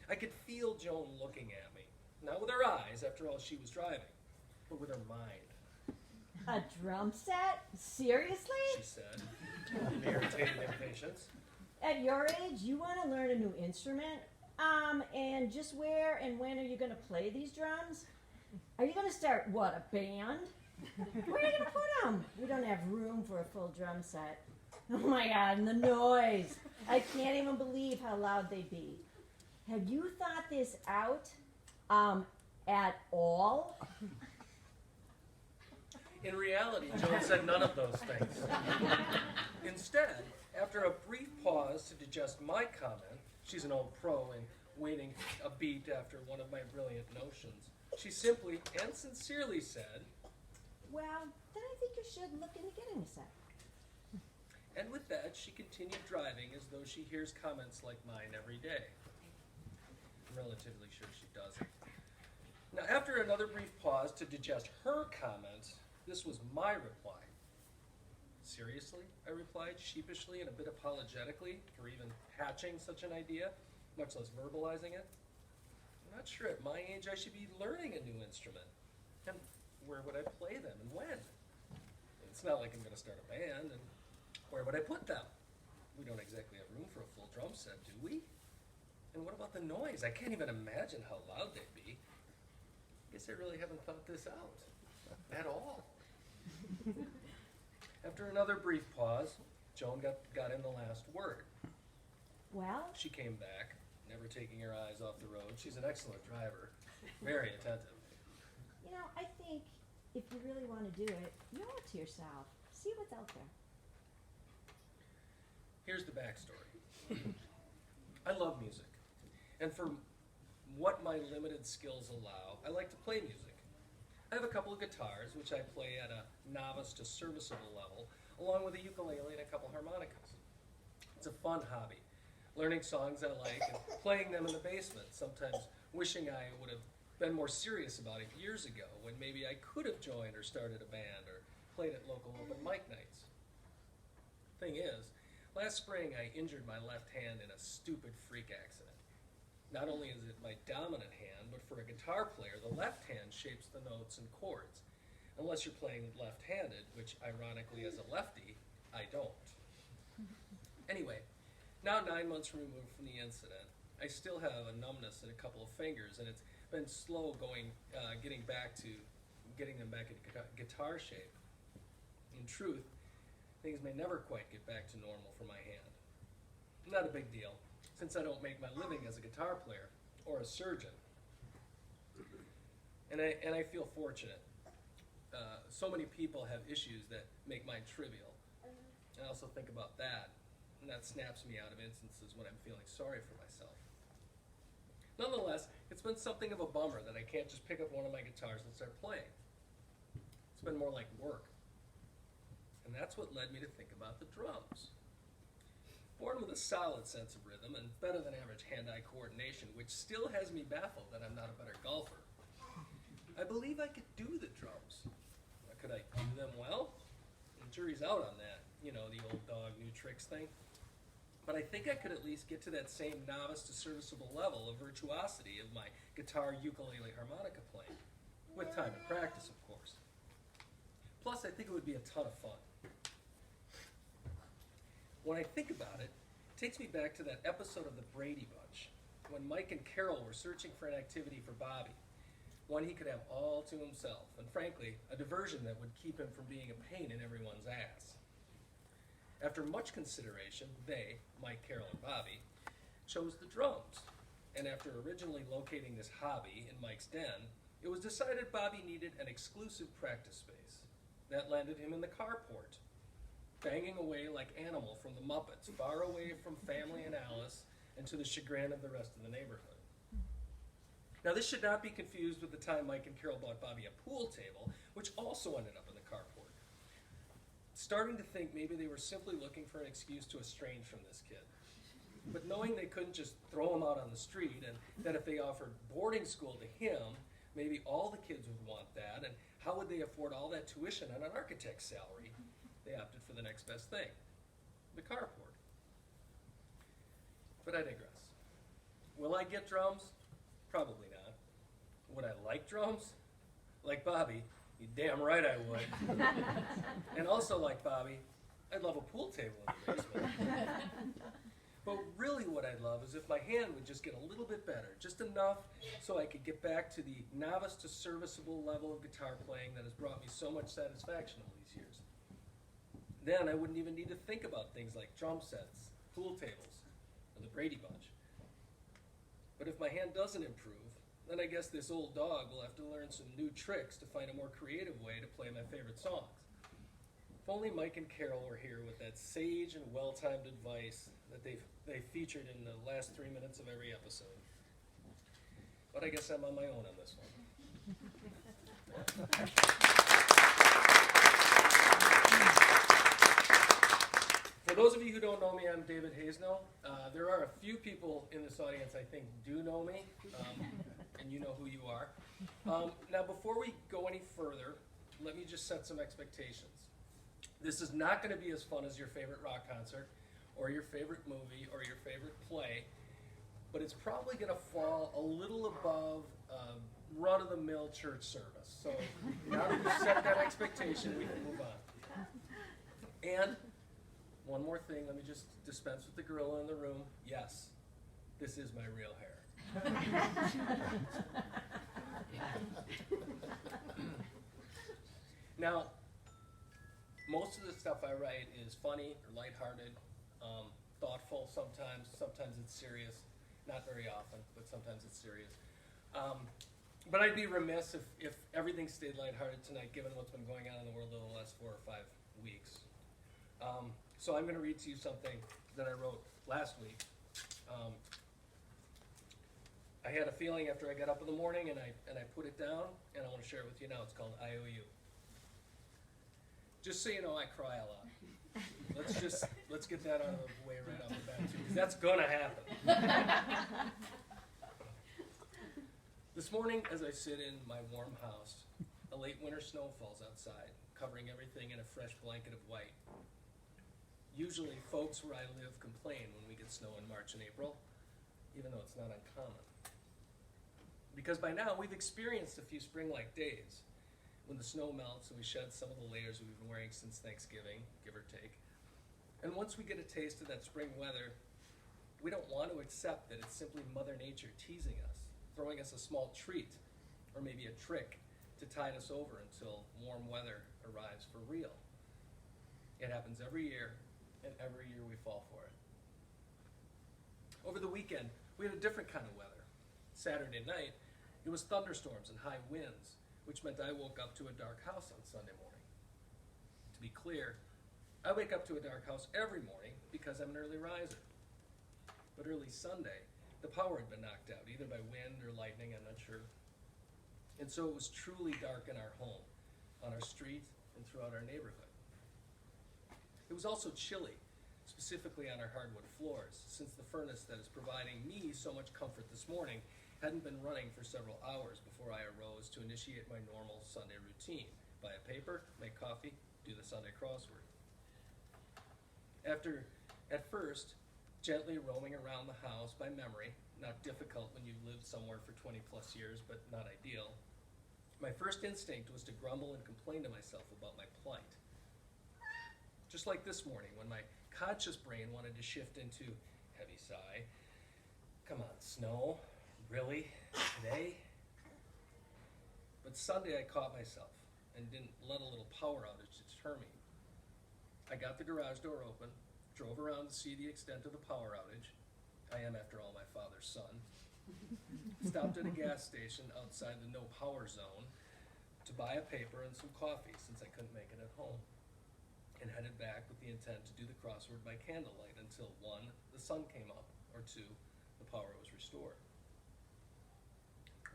I could feel Joan looking at me. Not with her eyes, after all, she was driving, but with her mind. A drum set? Seriously? She said, with irritated impatience. At your age, you want to learn a new instrument? And just where and when are you going to play these drums? Are you going to start, what, a band? Where are you going to put them? We don't have room for a full drum set. Oh my God, and the noise. I can't even believe how loud they'd be. Have you thought this out, at all? In reality, Joan said none of those things. Instead, after a brief pause to digest my comment, she's an old pro in waiting a beat after one of my brilliant notions, she simply and sincerely said, Well, then I think you should look into getting a set. and with that, she continued driving as though she hears comments like mine every day. I'm relatively sure she doesn't. Now, after another brief pause to digest her comment, this was my reply. Seriously? I replied, sheepishly and a bit apologetically for even hatching such an idea, much less verbalizing it. I'm not sure at my age I should be learning a new instrument. And where would I play them and when? It's not like I'm going to start a band, and where would I put them? We don't exactly have room for a full drum set, do we? And what about the noise? I can't even imagine how loud they'd be. Guess I really haven't thought this out at all. After another brief pause, Joan got in the last word. Well, She came back, never taking her eyes off the road. She's an excellent driver, very attentive. you know, I think if you really want to do it, you owe it to yourself. See what's out there. Here's the backstory. I love music, and for what my limited skills allow, I like to play music. I have a couple of guitars, which I play at a novice to serviceable level, along with a ukulele and a couple harmonicas. It's a fun hobby, learning songs I like and playing them in the basement, sometimes wishing I would have been more serious about it years ago, when maybe I could have joined or started a band or played at local open mic nights. Thing is, last spring I injured my left hand in a stupid freak accident. Not only is it my dominant hand, but for a guitar player, the left hand shapes the notes and chords. Unless you're playing left-handed, which ironically as a lefty, I don't. Anyway, now 9 months removed from the incident, I still have a numbness in a couple of fingers, and it's been slow getting them back in guitar shape. In truth, things may never quite get back to normal for my hand. Not a big deal, since I don't make my living as a guitar player or a surgeon. And I feel fortunate. So many people have issues that make mine trivial. I also think about that, and that snaps me out of instances when I'm feeling sorry for myself. Nonetheless, it's been something of a bummer that I can't just pick up one of my guitars and start playing. It's been more like work. And that's what led me to think about the drums. Born with a solid sense of rhythm and better than average hand-eye coordination, which still has me baffled that I'm not a better golfer, I believe I could do the drums. Could I do them well? The jury's out on that. You know, the old dog, new tricks thing. But I think I could at least get to that same novice to serviceable level of virtuosity of my guitar, ukulele, harmonica playing. With time and practice, of course. Plus, I think it would be a ton of fun. When I think about it, it takes me back to that episode of the Brady Bunch, when Mike and Carol were searching for an activity for Bobby, one he could have all to himself, and frankly, a diversion that would keep him from being a pain in everyone's ass. After much consideration, they, Mike, Carol, and Bobby, chose the drums, and after originally locating this hobby in Mike's den, it was decided Bobby needed an exclusive practice space. That landed him in the carport, banging away like Animal from the Muppets, far away from family and Alice, and to the chagrin of the rest of the neighborhood. Now, this should not be confused with the time Mike and Carol bought Bobby a pool table, which also ended up in the carport. Starting to think maybe they were simply looking for an excuse to estrange from this kid. But knowing they couldn't just throw him out on the street, and that if they offered boarding school to him, maybe all the kids would want that, and how would they afford all that tuition on an architect's salary, they opted for the next best thing, the carport. But I digress. Will I get drums? Probably not. Would I like drums? Like Bobby, you damn right I would. And also like Bobby, I'd love a pool table in the basement. But really what I'd love is if my hand would just get a little bit better, just enough so I could get back to the novice to serviceable level of guitar playing that has brought me so much satisfaction all these years. Then I wouldn't even need to think about things like drum sets, pool tables, or the Brady Bunch. But if my hand doesn't improve, then I guess this old dog will have to learn some new tricks to find a more creative way to play my favorite songs. If only Mike and Carol were here with that sage and well-timed advice that they featured in the last 3 minutes of every episode. But I guess I'm on my own on this one. For those of you who don't know me, I'm David Haznaw. There are a few people in this audience I think do know me, and you know who you are. Now, before we go any further, let me just set some expectations. This is not going to be as fun as your favorite rock concert, or your favorite movie, or your favorite play, but it's probably going to fall a little above run-of-the-mill church service. So now that we've set that expectation, we can move on. And one more thing, let me just dispense with the gorilla in the room. Yes, this is my real hair. Now, most of the stuff I write is funny or lighthearted, thoughtful sometimes. Sometimes it's serious. Not very often, but sometimes it's serious. But I'd be remiss if everything stayed lighthearted tonight, given what's been going on in the world over the last 4 or 5 weeks. So I'm going to read to you something that I wrote last week. I had a feeling after I got up in the morning, and I put it down, and I want to share it with you now. It's called IOU. Just so you know, I cry a lot. Let's get that out of the way right off the bat too, because that's gonna happen. This morning, as I sit in my warm house, a late winter snow falls outside, covering everything in a fresh blanket of white. Usually, folks where I live complain when we get snow in March and April, even though it's not uncommon. Because by now, we've experienced a few spring-like days, when the snow melts and we shed some of the layers we've been wearing since Thanksgiving, give or take. And once we get a taste of that spring weather, we don't want to accept that it's simply Mother Nature teasing us, throwing us a small treat, or maybe a trick to tide us over until warm weather arrives for real. It happens every year, and every year we fall for it. Over the weekend, we had a different kind of weather. Saturday night, it was thunderstorms and high winds, which meant I woke up to a dark house on Sunday morning. To be clear, I wake up to a dark house every morning because I'm an early riser. But early Sunday, the power had been knocked out, either by wind or lightning, I'm not sure. And so it was truly dark in our home, on our street, and throughout our neighborhood. It was also chilly, specifically on our hardwood floors, since the furnace that is providing me so much comfort this morning hadn't been running for several hours before I arose to initiate my normal Sunday routine. Buy a paper, make coffee, do the Sunday crossword. After, at first, gently roaming around the house by memory, not difficult when you've lived somewhere for 20 plus years, but not ideal, my first instinct was to grumble and complain to myself about my plight. Just like this morning, when my conscious brain wanted to shift into, heavy sigh, come on, snow. Really? Today? But Sunday I caught myself and didn't let a little power outage deter me. I got the garage door open, drove around to see the extent of the power outage. I am, after all, my father's son. Stopped at a gas station outside the no power zone to buy a paper and some coffee since I couldn't make it at home, and headed back with the intent to do the crossword by candlelight until 1, the sun came up, or 2, the power was restored.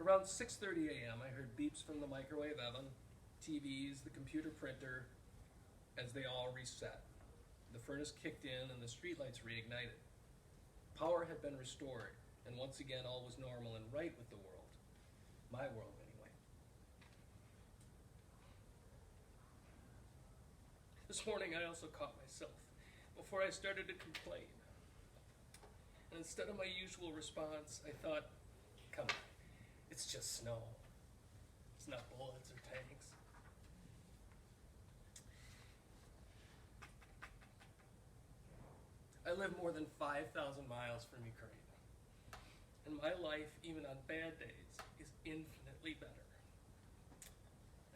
Around 6:30 a.m., I heard beeps from the microwave oven, TVs, the computer printer, as they all reset. The furnace kicked in and the streetlights reignited. Power had been restored, and once again all was normal and right with the world. My world, anyway. This morning I also caught myself before I started to complain. And instead of my usual response, I thought, come on, it's just snow. It's not bullets or tanks. I live more than 5,000 miles from Ukraine. And my life, even on bad days, is infinitely better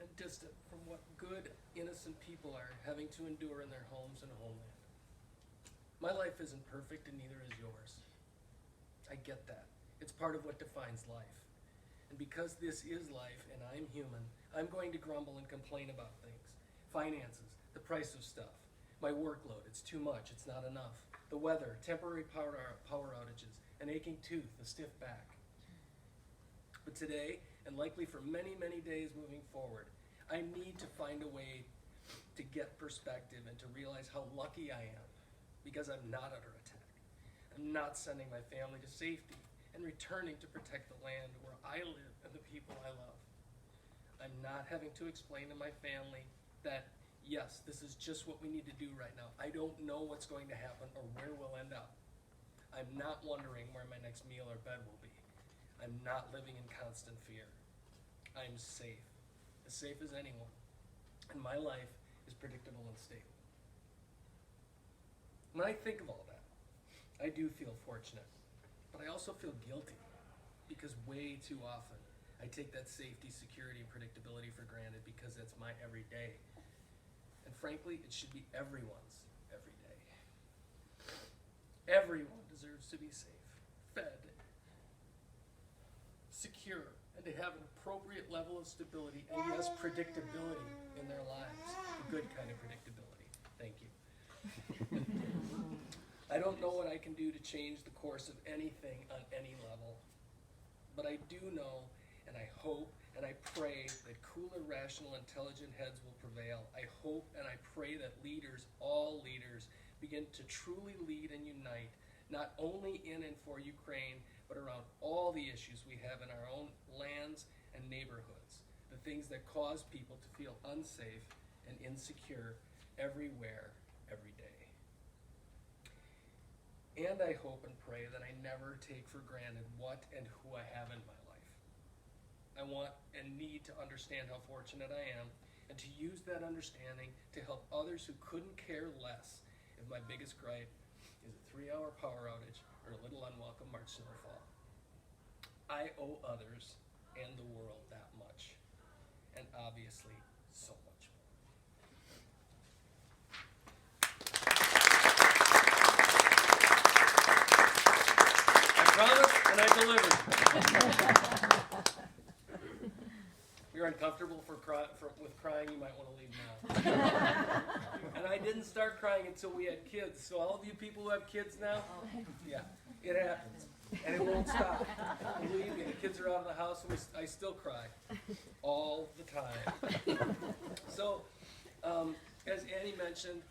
and distant from what good, innocent people are having to endure in their homes and homeland. My life isn't perfect, and neither is yours. I get that. It's part of what defines life. And because this is life and I'm human, I'm going to grumble and complain about things. Finances, the price of stuff, my workload, it's too much, it's not enough. The weather, temporary power outages, an aching tooth, a stiff back. But today, and likely for many, many days moving forward, I need to find a way to get perspective and to realize how lucky I am, because I'm not under attack. I'm not sending my family to safety and returning to protect the land where I live and the people I love. I'm not having to explain to my family that, yes, this is just what we need to do right now. I don't know what's going to happen or where we'll end up. I'm not wondering where my next meal or bed will be. I'm not living in constant fear. I'm safe as anyone, and my life is predictable and stable. When I think of all that, I do feel fortunate, but I also feel guilty, because way too often I take that safety, security, and predictability for granted because that's my everyday. And frankly, it should be everyone's every day. Everyone deserves to be safe, fed, secure, and to have an appropriate level of stability and, yes, predictability in their lives. A good kind of predictability. Thank you. I don't know what I can do to change the course of anything on any level, but I do know, and I hope, and I pray that cooler, rational, intelligent heads will prevail. I hope and I pray that leaders, all leaders, begin to truly lead and unite, not only in and for Ukraine, but around all the issues we have in our own lands and neighborhoods, the things that cause people to feel unsafe and insecure everywhere, every day. And I hope and pray that I never take for granted what and who I have in my life. I want and need to understand how fortunate I am, and to use that understanding to help others who couldn't care less if my biggest gripe is a 3-hour power outage or a little unwelcome March snowfall. I owe others and the world that much, and obviously so much more. I promised and I delivered. If you're uncomfortable with crying, you might want to leave now. And I didn't start crying until we had kids. So all of you people who have kids now, yeah, it happens. And it won't stop. Believe me, the kids are out of the house and I still cry. All the time. So, as Annie mentioned,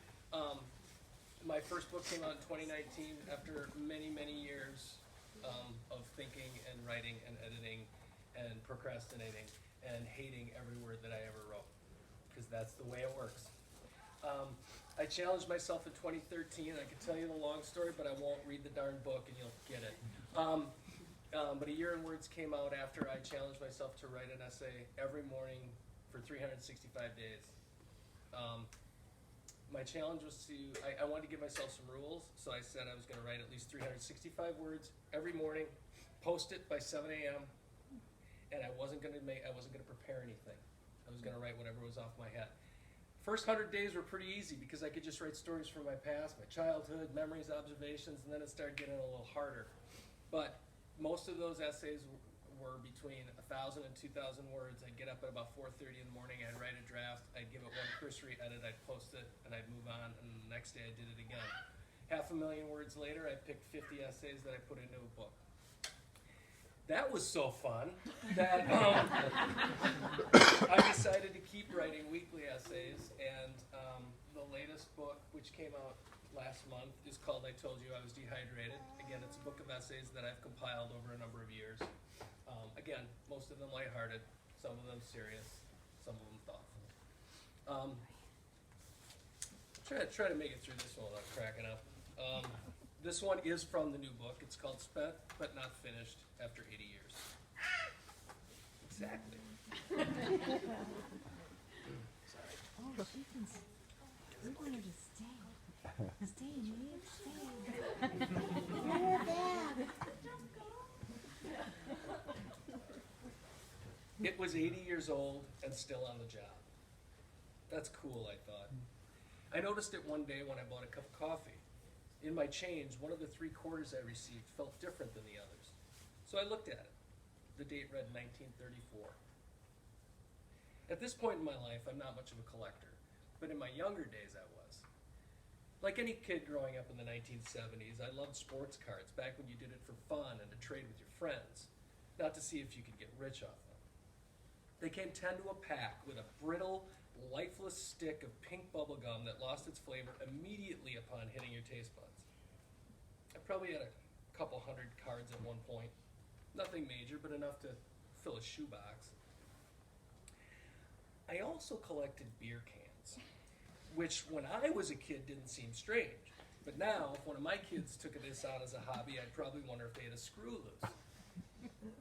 my first book came out in 2019 after many, many years of thinking and writing and editing and procrastinating and hating every word that I ever wrote, because that's the way it works. I challenged myself in 2013. I could tell you the long story, but I won't read the darn book and you'll get it. But A Year in Words came out after I challenged myself to write an essay every morning for 365 days. My challenge was I wanted to give myself some rules, so I said I was going to write at least 365 words every morning, post it by 7 a.m., and I wasn't going to prepare anything. I was going to write whatever was off my head. First 100 days were pretty easy because I could just write stories from my past, my childhood, memories, observations, and then it started getting a little harder. But most of those essays were between 1,000 and 2,000 words. I'd get up at about 4:30 in the morning, I'd write a draft, I'd give it one cursory edit, I'd post it, and I'd move on, and the next day I did it again. 500,000 words later, I picked 50 essays that I put into a book. That was so fun that I decided to keep writing weekly essays, and the latest book, which came out last month, is called I Told You I Was Dehydrated. Again, it's a book of essays that I've compiled over a number of years. Again, most of them lighthearted, some of them serious, some of them thoughtful. Try to make it through this one without cracking up. This one is from the new book. It's called Spent But Not Finished After 80 Years. Exactly. Oh, she can. We want her to stay. Stay, Nate, stay. You're back. It was 80 years old and still on the job. That's cool, I thought. I noticed it one day when I bought a cup of coffee. In my change, one of the 3 quarters I received felt different than the others. So I looked at it. The date read 1934. At this point in my life, I'm not much of a collector, but in my younger days I was. Like any kid growing up in the 1970s, I loved sports cards back when you did it for fun and to trade with your friends, not to see if you could get rich off them. They came 10 to a pack with a brittle, lifeless stick of pink bubble gum that lost its flavor immediately upon hitting your taste buds. I probably had a couple hundred cards at one point. Nothing major, but enough to fill a shoebox. I also collected beer cans, which when I was a kid didn't seem strange. But now, if one of my kids took this on as a hobby, I'd probably wonder if they had a screw loose.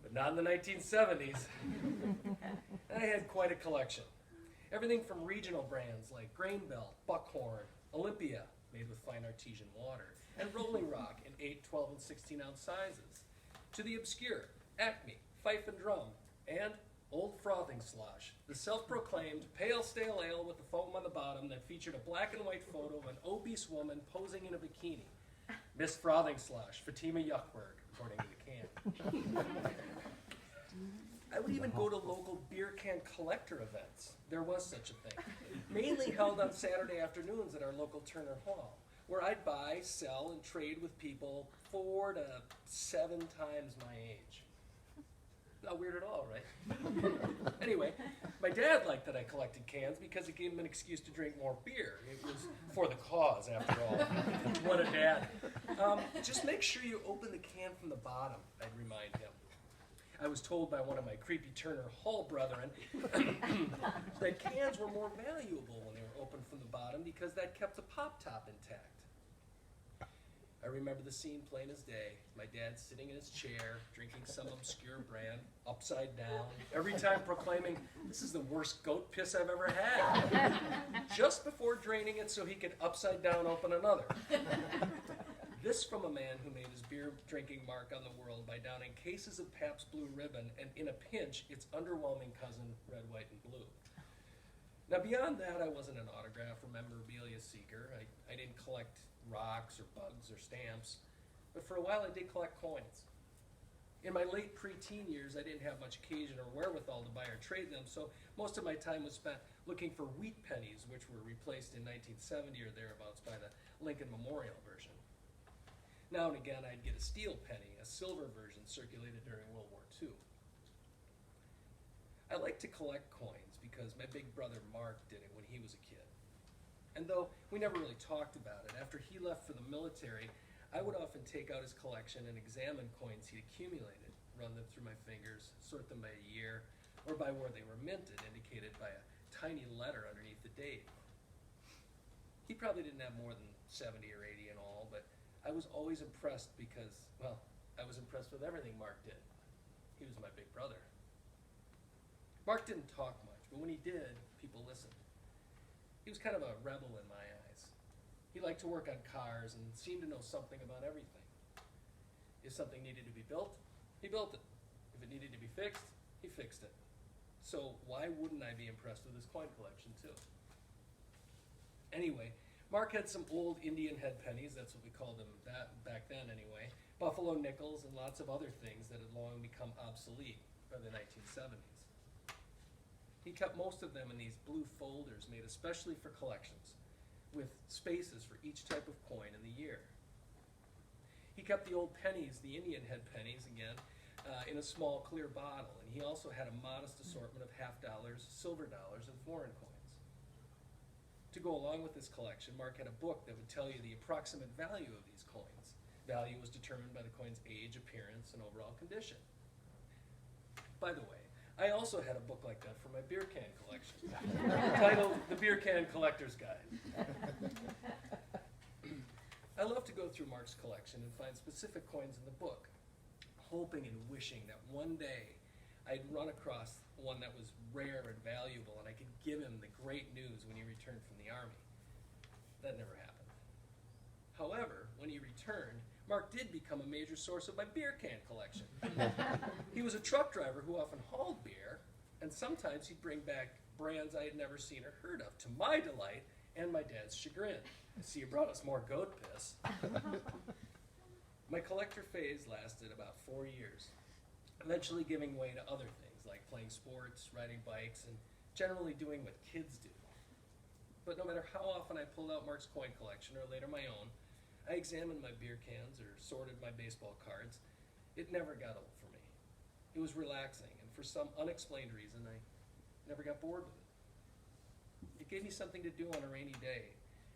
But not in the 1970s. I had quite a collection. Everything from regional brands like Grain Belt, Buckhorn, Olympia, made with fine artesian water, and Rolling Rock in 8, 12, and 16-ounce sizes, to the obscure Acme, Fife and Drum, and Old Frothing Slosh, the self-proclaimed pale stale ale with the foam on the bottom that featured a black and white photo of an obese woman posing in a bikini. Miss Frothing Slosh, Fatima Yuckberg, according to the can. I would even go to local beer can collector events. There was such a thing. Mainly held on Saturday afternoons at our local Turner Hall, where I'd buy, sell, and trade with people 4 to 7 times my age. Not weird at all, right? Anyway, my dad liked that I collected cans because it gave him an excuse to drink more beer. It was for the cause, after all. What a dad. Just make sure you open the can from the bottom, I'd remind him. I was told by one of my creepy Turner Hall brethren that cans were more valuable when they were opened from the bottom because that kept the pop top intact. I remember the scene plain as day. My dad sitting in his chair, drinking some obscure brand, upside down, every time proclaiming, "This is the worst goat piss I've ever had," just before draining it so he could upside down open another. This from a man who made his beer drinking mark on the world by downing cases of Pabst Blue Ribbon and, in a pinch, its underwhelming cousin, Red, White, and Blue. Now, beyond that, I wasn't an autograph or memorabilia seeker. I didn't collect rocks or bugs or stamps, but for a while I did collect coins. In my late preteen years, I didn't have much occasion or wherewithal to buy or trade them, so most of my time was spent looking for wheat pennies, which were replaced in 1970 or thereabouts by the Lincoln Memorial version. Now and again, I'd get a steel penny, a silver version circulated during World War II. I like to collect coins because my big brother Mark did it when he was a kid. And though we never really talked about it, after he left for the military, I would often take out his collection and examine coins he'd accumulated, run them through my fingers, sort them by year, or by where they were minted, indicated by a tiny letter underneath the date. He probably didn't have more than 70 or 80 in all, but I was always impressed because, well, I was impressed with everything Mark did. He was my big brother. Mark didn't talk much, but when he did, people listened. He was kind of a rebel in my eyes. He liked to work on cars and seemed to know something about everything. If something needed to be built, he built it. If it needed to be fixed, he fixed it. So why wouldn't I be impressed with his coin collection too? Anyway, Mark had some old Indian head pennies, that's what we called them back then anyway, buffalo nickels, and lots of other things that had long become obsolete by the 1970s. He kept most of them in these blue folders made especially for collections, with spaces for each type of coin in the year. He kept the old pennies, the Indian head pennies again, in a small clear bottle, and he also had a modest assortment of half dollars, silver dollars, and foreign coins. To go along with this collection, Mark had a book that would tell you the approximate value of these coins. Value was determined by the coin's age, appearance, and overall condition. By the way, I also had a book like that for my beer can collection, titled The Beer Can Collector's Guide. I love to go through Mark's collection and find specific coins in the book, hoping and wishing that one day I'd run across one that was rare and valuable and I could give him the great news when he returned from the Army. That never happened. However, when he returned, Mark did become a major source of my beer can collection. He was a truck driver who often hauled beer, and sometimes he'd bring back brands I had never seen or heard of, to my delight and my dad's chagrin. I see you brought us more goat piss. My collector phase lasted about 4 years, eventually giving way to other things like playing sports, riding bikes, and generally doing what kids do. But no matter how often I pulled out Mark's coin collection, or later my own, I examined my beer cans or sorted my baseball cards, it never got old for me. It was relaxing, and for some unexplained reason, I never got bored with it. It gave me something to do on a rainy day,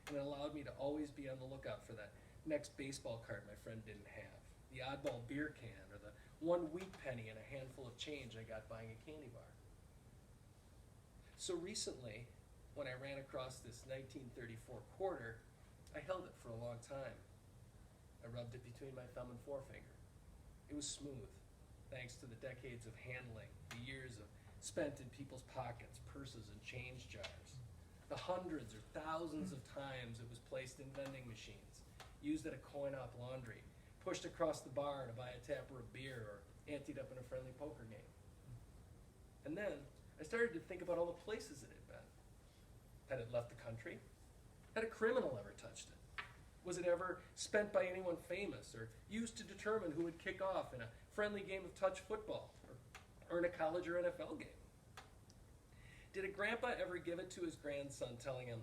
and it allowed me to always be on the lookout for that next baseball card my friend didn't have, the oddball beer can, or the 1 wheat penny and a handful of change I got buying a candy bar. So recently, when I ran across this 1934 quarter, I held it for a long time. I rubbed it between my thumb and forefinger. It was smooth, thanks to the decades of handling, the years of spent in people's pockets, purses, and change jars, the hundreds or thousands of times it was placed in vending machines, used at a coin-op laundry, pushed across the bar to buy a tapper of beer, or anteed up in a friendly poker game. And then I started to think about all the places it had been. Had it left the country? Had a criminal ever touched it? Was it ever spent by anyone famous, or used to determine who would kick off in a friendly game of touch football, or in a college or NFL game? Did a grandpa ever give it to his grandson, telling him,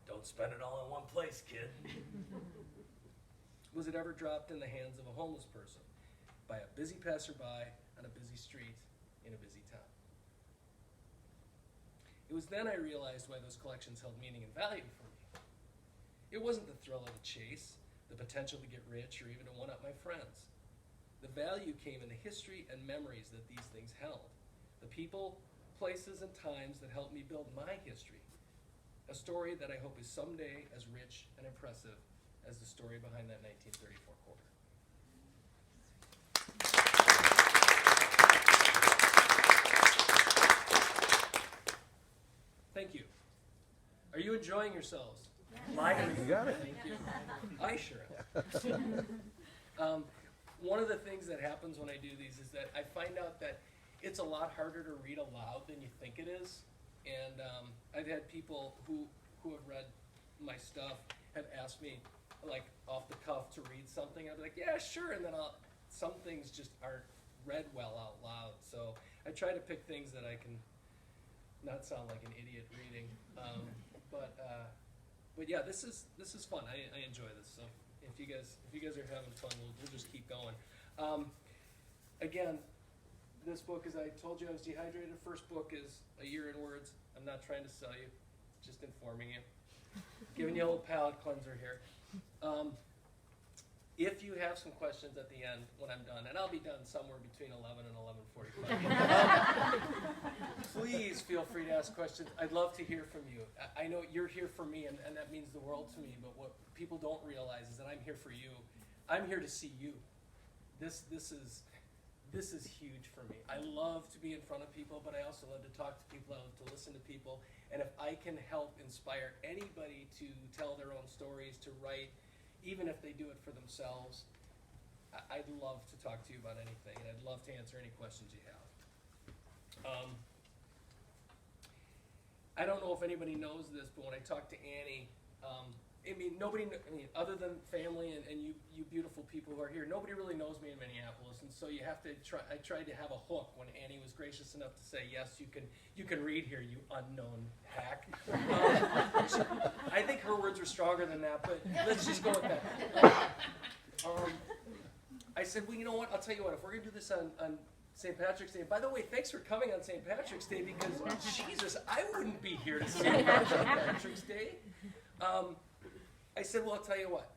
"Don't spend it all in one place, kid"? Was it ever dropped in the hands of a homeless person, by a busy passerby on a busy street in a busy town? It was then I realized why those collections held meaning and value for me. It wasn't the thrill of the chase, the potential to get rich, or even to one-up my friends. The value came in the history and memories that these things held, the people, places, and times that helped me build my history, a story that I hope is someday as rich and impressive as the story behind that 1934 quarter. Thank you. Are you enjoying yourselves? You got it. Thank you. I sure am. One of the things that happens when I do these is that I find out that it's a lot harder to read aloud than you think it is. And I've had people who have read my stuff have asked me, like, off the cuff to read something. I'd be like, yeah, sure. And then some things just aren't read well out loud. So I try to pick things that I can not sound like an idiot reading. But yeah, this is fun. I enjoy this. So if you guys are having fun, we'll just keep going. Again, this book, as I told you, I was Dehydrated. First book is A Year in Words. I'm not trying to sell you, just informing you. Giving you a little palate cleanser here. If you have some questions at the end when I'm done, and I'll be done somewhere between 11 and 11:45, please feel free to ask questions. I'd love to hear from you. I know you're here for me, and that means the world to me, but what people don't realize is that I'm here for you. I'm here to see you. This is huge for me. I love to be in front of people, but I also love to talk to people. I love to listen to people. And if I can help inspire anybody to tell their own stories, to write, even if they do it for themselves, I'd love to talk to you about anything, and I'd love to answer any questions you have. I don't know if anybody knows this, but when I talk to Annie, other than family and you beautiful people who are here, nobody really knows me in Minneapolis, and so you have to try. I tried to have a hook when Annie was gracious enough to say, "Yes, you can read here, you unknown hack." I think her words were stronger than that, but let's just go with that. I said, well, you know what? I'll tell you what. If we're gonna do this on St. Patrick's Day. By the way, thanks for coming on St. Patrick's Day, because Jesus, I wouldn't be here to St. Patrick's Day. I said, well, I'll tell you what.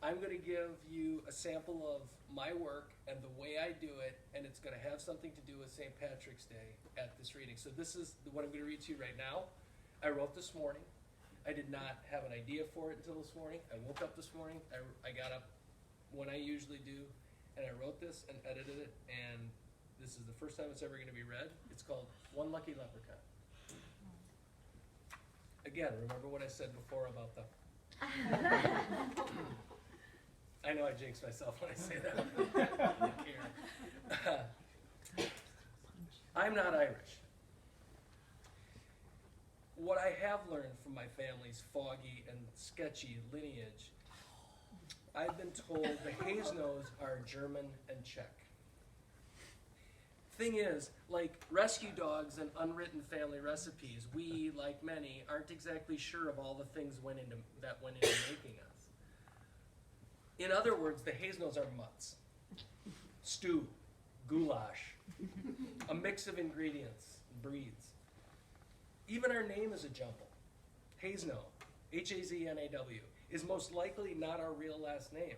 I'm going to give you a sample of my work and the way I do it, and it's going to have something to do with St. Patrick's Day at this reading. So this is what I'm going to read to you right now. I wrote this morning. I did not have an idea for it until this morning. I woke up this morning, I got up when I usually do, and I wrote this and edited it, and this is the first time it's ever going to be read. It's called One Lucky Leprechaun. Again, remember what I said before about the... I know I jinx myself when I say that. I'm not Irish. What I have learned from my family's foggy and sketchy lineage, I've been told the Haznaws are German and Czech. Thing is, like rescue dogs and unwritten family recipes, we, like many, aren't exactly sure of all the things that went into making us. In other words, the Haznaws are mutts. Stew, goulash, a mix of ingredients, breeds. Even our name is a jumble. Haznaw, H-A-Z-N-A-W, is most likely not our real last name,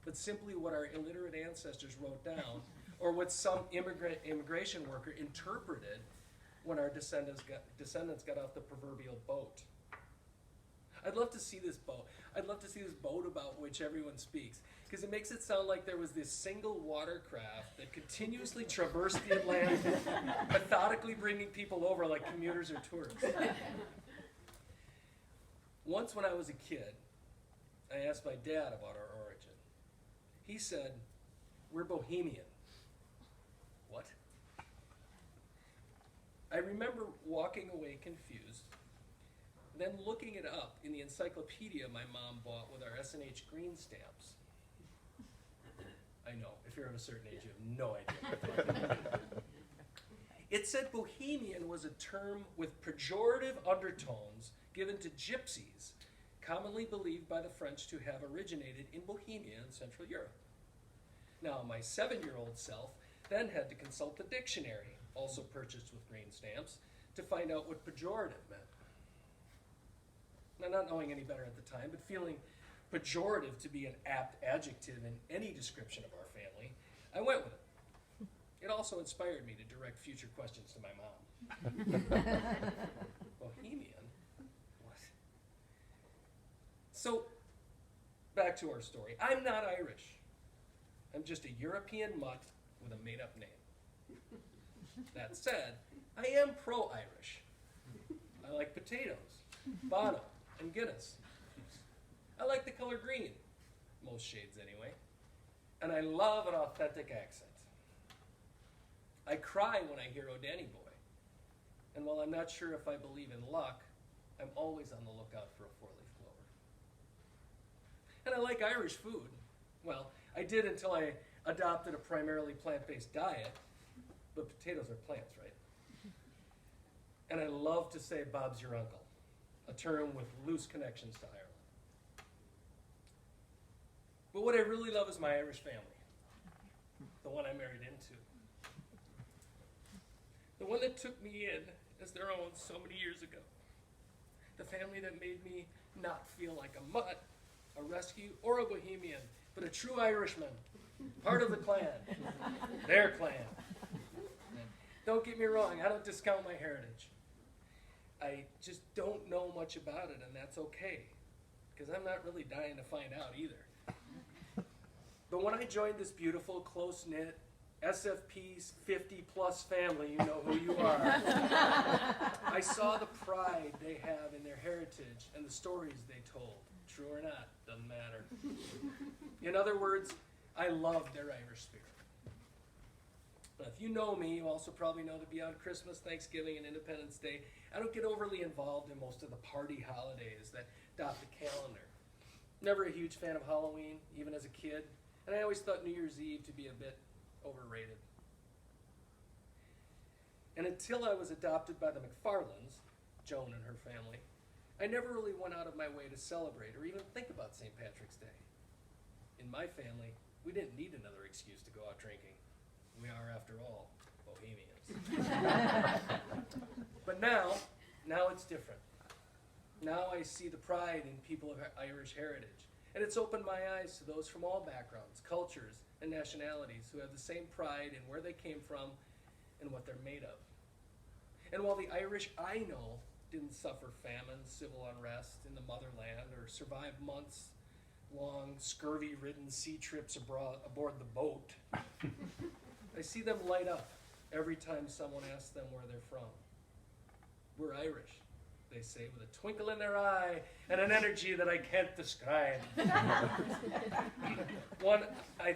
but simply what our illiterate ancestors wrote down, or what some immigration worker interpreted when our descendants got off the proverbial boat. I'd love to see this boat. I'd love to see this boat about which everyone speaks, because it makes it sound like there was this single watercraft that continuously traversed the Atlantic, methodically bringing people over like commuters or tourists. Once when I was a kid, I asked my dad about our origin. He said, "We're Bohemian." What? I remember walking away confused, then looking it up in the encyclopedia my mom bought with our S&H green stamps. I know, if you're of a certain age, you have no idea. It said Bohemian was a term with pejorative undertones given to gypsies, commonly believed by the French to have originated in Bohemia in Central Europe. Now, my 7-year-old self then had to consult the dictionary, also purchased with green stamps, to find out what pejorative meant. Now, not knowing any better at the time, but feeling pejorative to be an apt adjective in any description of our family, I went with it. It also inspired me to direct future questions to my mom. Bohemian? What? So, back to our story. I'm not Irish. I'm just a European mutt with a made-up name. That said, I am pro-Irish. I like potatoes, Bono, and Guinness. I like the color green, most shades anyway, and I love an authentic accent. I cry when I hear "O Danny Boy," and while I'm not sure if I believe in luck, I'm always on the lookout for a four-leaf clover. And I like Irish food. Well, I did until I adopted a primarily plant-based diet, but potatoes are plants, right? And I love to say "Bob's your uncle," a term with loose connections to Ireland. But what I really love is my Irish family, the one I married into. The one that took me in as their own so many years ago. The family that made me not feel like a mutt, a rescue, or a bohemian, but a true Irishman, part of the clan, their clan. Don't get me wrong, I don't discount my heritage. I just don't know much about it, and that's okay, because I'm not really dying to find out either. But when I joined this beautiful, close-knit, SFP's 50-plus family, you know who you are, I saw the pride they have in their heritage and the stories they told. True or not, doesn't matter. In other words, I love their Irish spirit. But if you know me, you also probably know that beyond Christmas, Thanksgiving, and Independence Day, I don't get overly involved in most of the party holidays that dot the calendar. Never a huge fan of Halloween, even as a kid, and I always thought New Year's Eve to be a bit overrated. And until I was adopted by the McFarlands, Joan and her family, I never really went out of my way to celebrate or even think about St. Patrick's Day. In my family, we didn't need another excuse to go out drinking. We are, after all, Bohemians. But now it's different. Now I see the pride in people of Irish heritage, and it's opened my eyes to those from all backgrounds, cultures, and nationalities who have the same pride in where they came from and what they're made of. And while the Irish I know didn't suffer famine, civil unrest in the motherland, or survive months-long scurvy-ridden sea trips aboard the boat. I see them light up every time someone asks them where they're from. We're Irish, they say, with a twinkle in their eye and an energy that I can't describe. One I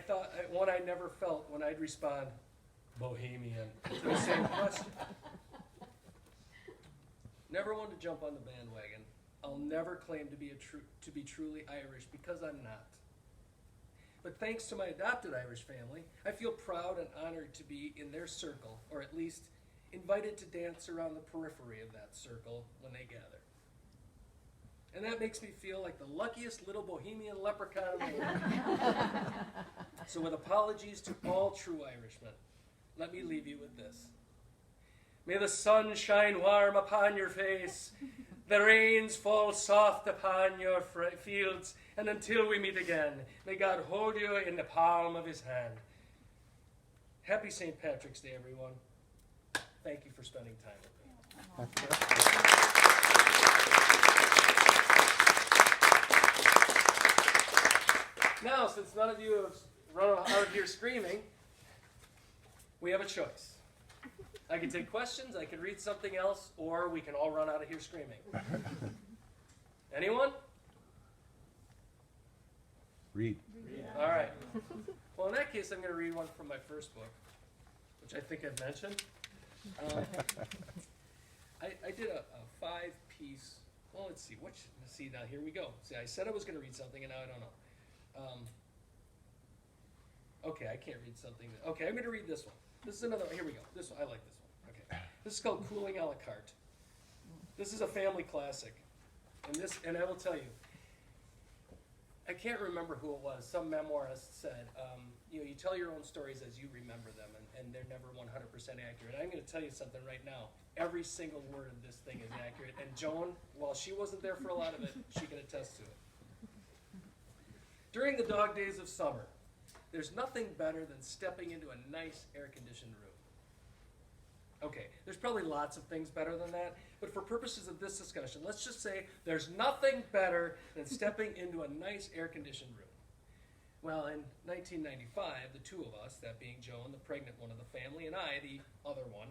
never felt when I'd respond, Bohemian, to the same question. Never one to jump on the bandwagon. I'll never claim to be truly Irish because I'm not. But thanks to my adopted Irish family, I feel proud and honored to be in their circle, or at least invited to dance around the periphery of that circle when they gather. And that makes me feel like the luckiest little bohemian leprechaun in the world. So with apologies to all true Irishmen, let me leave you with this. May the sun shine warm upon your face, the rains fall soft upon your fields, and until we meet again, may God hold you in the palm of his hand. Happy St. Patrick's Day, everyone. Thank you for spending time with me. Now, since none of you have run out here screaming, we have a choice. I can take questions, I can read something else, or we can all run out of here screaming. Anyone? Read. All right. Well, in that case, I'm going to read one from my first book, which I think I've mentioned. I did a five-piece, well, let's see, now here we go. See, I said I was going to read something, and now I don't know. Okay, I can't read something. Okay, I'm going to read this one. This is another one. Here we go. This one, I like this one. Okay. This is called Cooling a la carte. This is a family classic. And I will tell you, I can't remember who it was. Some memoirist said, you tell your own stories as you remember them, and they're never 100% accurate. I'm going to tell you something right now. Every single word of this thing is accurate. And Joan, while she wasn't there for a lot of it, she can attest to it. During the dog days of summer, there's nothing better than stepping into a nice air-conditioned room. Okay, there's probably lots of things better than that, but for purposes of this discussion, let's just say there's nothing better than stepping into a nice air-conditioned room. Well, in 1995, the two of us, that being Joan, the pregnant one of the family, and I, the other one,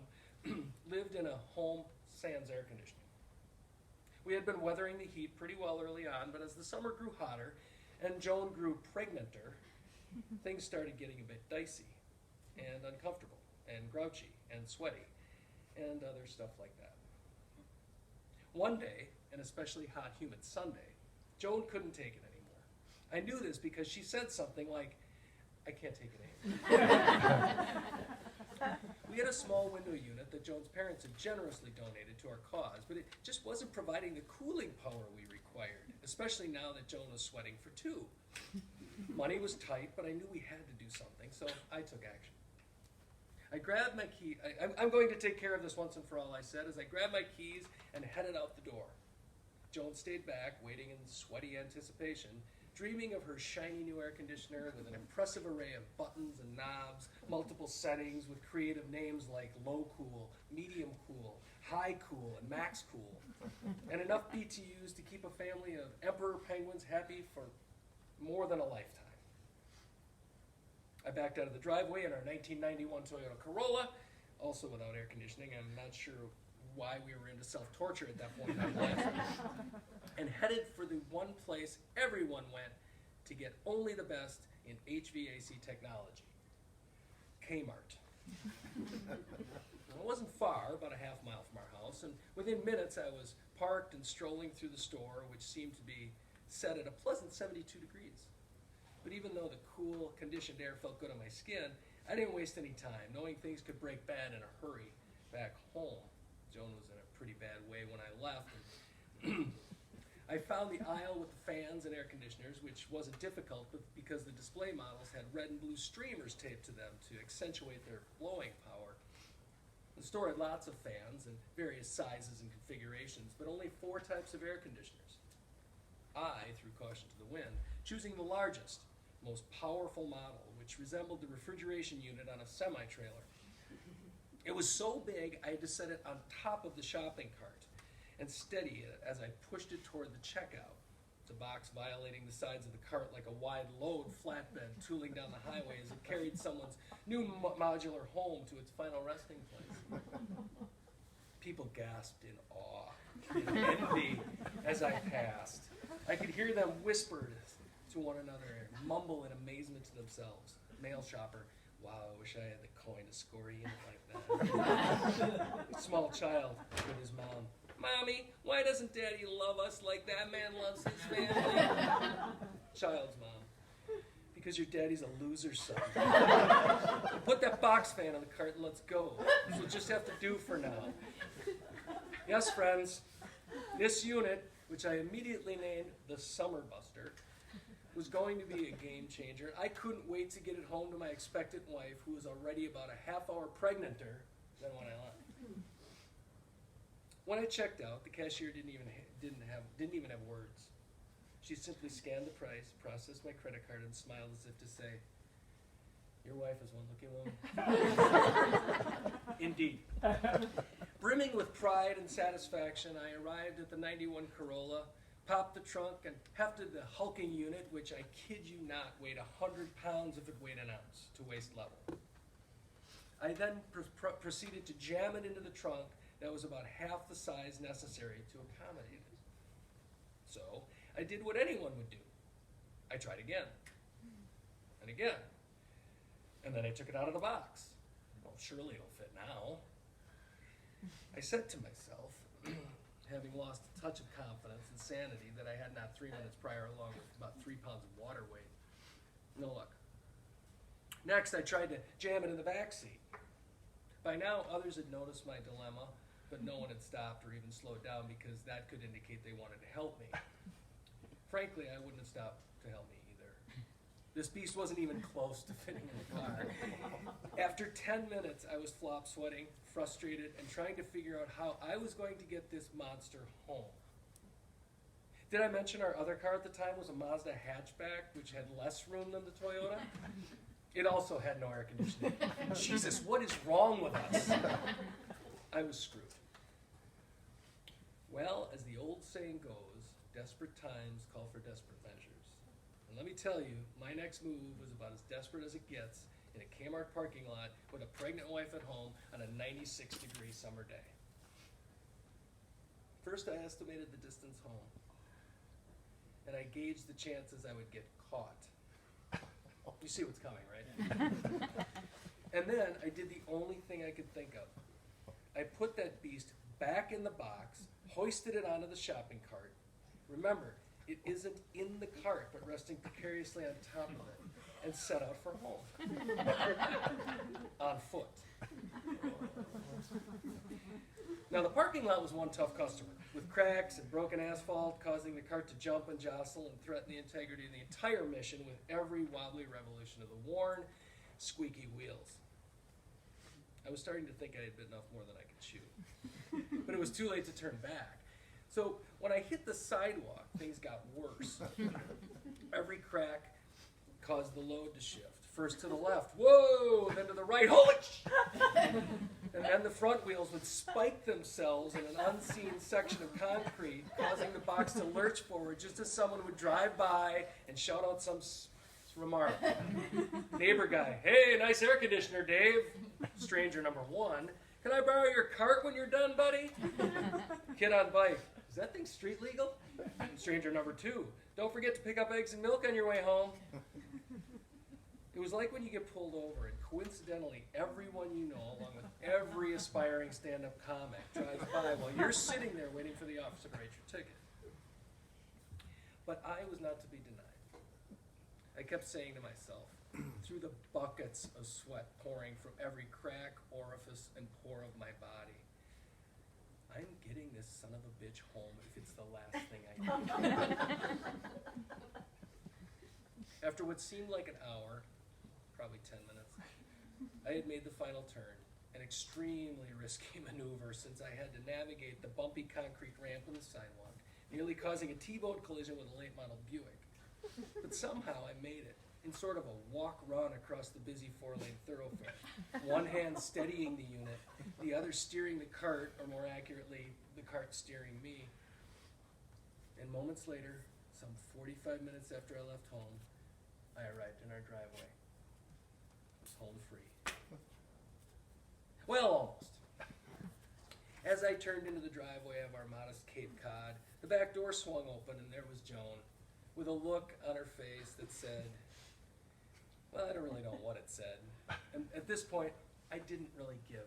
lived in a home sans air conditioning. We had been weathering the heat pretty well early on, but as the summer grew hotter and Joan grew pregnanter, things started getting a bit dicey and uncomfortable and grouchy and sweaty and other stuff like that. One day, an especially hot, humid Sunday, Joan couldn't take it anymore. I knew this because she said something like, I can't take it anymore. We had a small window unit that Joan's parents had generously donated to our cause, but it just wasn't providing the cooling power we required, especially now that Joan was sweating for two. Money was tight, but I knew we had to do something, so I took action. I grabbed my key. I'm going to take care of this once and for all, I said, as I grabbed my keys and headed out the door. Joan stayed back, waiting in sweaty anticipation, dreaming of her shiny new air conditioner with an impressive array of buttons and knobs, multiple settings with creative names like low cool, medium cool, high cool, and max cool, and enough BTUs to keep a family of emperor penguins happy for more than a lifetime. I backed out of the driveway in our 1991 Toyota Corolla, also without air conditioning. I'm not sure why we were into self-torture at that point in our life, and headed for the one place everyone went to get only the best in HVAC technology, Kmart. Well, it wasn't far, about a half mile from our house, and within minutes I was parked and strolling through the store, which seemed to be set at a pleasant 72 degrees. But even though the cool, conditioned air felt good on my skin, I didn't waste any time, knowing things could break bad in a hurry back home. Joan was in a pretty bad way when I left. I found the aisle with the fans and air conditioners, which wasn't difficult because the display models had red and blue streamers taped to them to accentuate their blowing power. The store had lots of fans in various sizes and configurations, but only 4 types of air conditioners. I threw caution to the wind, choosing the largest, most powerful model, which resembled the refrigeration unit on a semi-trailer. It was so big, I had to set it on top of the shopping cart, and steady it as I pushed it toward the checkout. The box violating the sides of the cart like a wide load flatbed tooling down the highway as it carried someone's new modular home to its final resting place. People gasped in awe and envy as I passed. I could hear them whisper to one another and mumble in amazement to themselves. Mail shopper, wow, I wish I had the coin to score a unit like that. A small child with his mom. Mommy, why doesn't Daddy love us like that man loves his family? Child's mom. Because your daddy's a loser, son. Put that box fan on the cart and let's go. This will just have to do for now. Yes, friends, this unit, which I immediately named the Summer Buster, was going to be a game changer. I couldn't wait to get it home to my expectant wife, who was already about a half hour pregnanter than when I left. When I checked out, the cashier didn't even have words. She simply scanned the price, processed my credit card, and smiled as if to say, "Your wife is one looking woman." Indeed. Brimming with pride and satisfaction, I arrived at the 91 Corolla, popped the trunk, and hefted the hulking unit, which I kid you not weighed 100 pounds if it weighed an ounce, to waist level. I then proceeded to jam it into the trunk that was about half the size necessary to accommodate it. So I did what anyone would do. I tried again, and again, and then I took it out of the box. Well, surely it'll fit now. I said to myself, having lost a touch of confidence and sanity that I had not 3 minutes prior, along with about 3 pounds of water weight. No luck. Next, I tried to jam it in the back seat. By now, others had noticed my dilemma, but no one had stopped or even slowed down because that could indicate they wanted to help me. Frankly, I wouldn't have stopped to help me either. This beast wasn't even close to fitting in the car. After 10 minutes, I was flop sweating, frustrated, and trying to figure out how I was going to get this monster home. Did I mention our other car at the time was a Mazda hatchback, which had less room than the Toyota? It also had no air conditioning. Jesus, what is wrong with us? I was screwed. Well, as the old saying goes, desperate times call for desperate measures. And let me tell you, my next move was about as desperate as it gets in a Kmart parking lot with a pregnant wife at home on a 96-degree summer day. First, I estimated the distance home, and I gauged the chances I would get caught. You see what's coming, right? And then I did the only thing I could think of. I put that beast back in the box, hoisted it onto the shopping cart. Remember, it isn't in the cart, but resting precariously on top of it, and set out for home. On foot. Now, the parking lot was one tough customer, with cracks and broken asphalt causing the cart to jump and jostle and threaten the integrity of the entire mission with every wobbly revolution of the worn, squeaky wheels. I was starting to think I had bitten off more than I could chew. But it was too late to turn back. So when I hit the sidewalk, things got worse. Every crack caused the load to shift. First to the left, whoa, then to the right, holy sh! And then the front wheels would spike themselves in an unseen section of concrete, causing the box to lurch forward just as someone would drive by and shout out some remark. Neighbor guy, hey, nice air conditioner, Dave. Stranger number one, can I borrow your cart when you're done, buddy? Kid on bike, is that thing street legal? Stranger number two, don't forget to pick up eggs and milk on your way home. It was like when you get pulled over and coincidentally everyone you know, along with every aspiring stand-up comic, drives by while you're sitting there waiting for the officer to write your ticket. But I was not to be denied. I kept saying to myself, through the buckets of sweat pouring from every crack, orifice, and pore of my body, I'm getting this son of a bitch home if it's the last thing I do. After what seemed like an hour, probably 10 minutes, I had made the final turn, an extremely risky maneuver since I had to navigate the bumpy concrete ramp on the sidewalk, nearly causing a T-bone collision with a late model Buick. But somehow I made it, in sort of a walk-run across the busy four-lane thoroughfare, one hand steadying the unit, the other steering the cart, or more accurately, the cart steering me. And moments later, some 45 minutes after I left home, I arrived in our driveway. I was home free. Well, almost. As I turned into the driveway of our modest Cape Cod, the back door swung open and there was Joan, with a look on her face that said, well, I don't really know what it said. And at this point, I didn't really give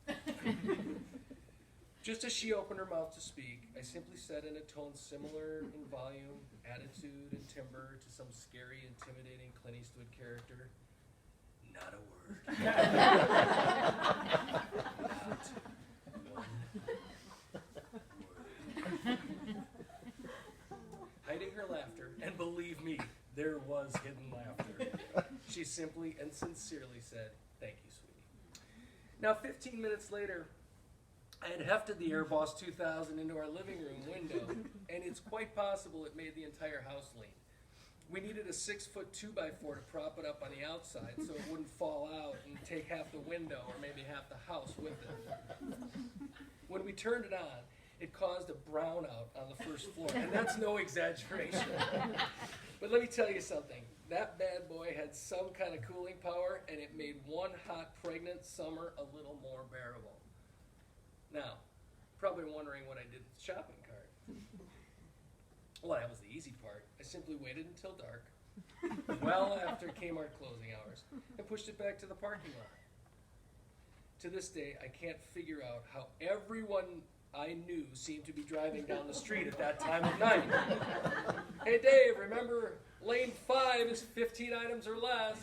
a shit. Just as she opened her mouth to speak, I simply said in a tone similar in volume, attitude, and timbre to some scary, intimidating Clint Eastwood character, not a word. Not one word. Hiding her laughter, and believe me, there was hidden laughter, she simply and sincerely said, thank you, sweetie. Now, 15 minutes later, I had hefted the Airboss 2000 into our living room window, and it's quite possible it made the entire house lean. We needed a 6-foot 2x4 to prop it up on the outside so it wouldn't fall out and take half the window or maybe half the house with it. When we turned it on, it caused a brownout on the first floor, and that's no exaggeration. But let me tell you something. That bad boy had some kind of cooling power, and it made one hot, pregnant summer a little more bearable. Now, probably wondering what I did with the shopping cart. Well, that was the easy part. I simply waited until dark, well after Kmart closing hours, and pushed it back to the parking lot. To this day, I can't figure out how everyone I knew seemed to be driving down the street at that time of night. Hey Dave, remember lane 5 is 15 items or less.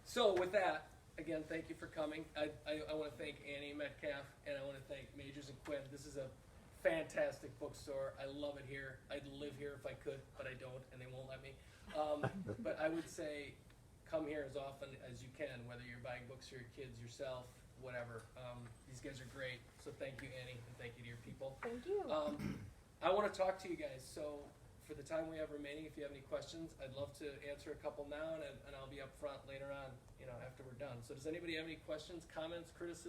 So with that, again, thank you for coming. I want to thank Annie Metcalf, and I want to thank Majors and Quinn. This is a fantastic bookstore. I love it here. I'd live here if I could, but I don't, and they won't let me. But I would say come here as often as you can, whether you're buying books for your kids, yourself, whatever. These guys are great. So thank you, Annie, and thank you to your people. Thank you. I want to talk to you guys. So for the time we have remaining, if you have any questions, I'd love to answer a couple now, and I'll be up front later on, after we're done. So does anybody have any questions, comments, criticisms?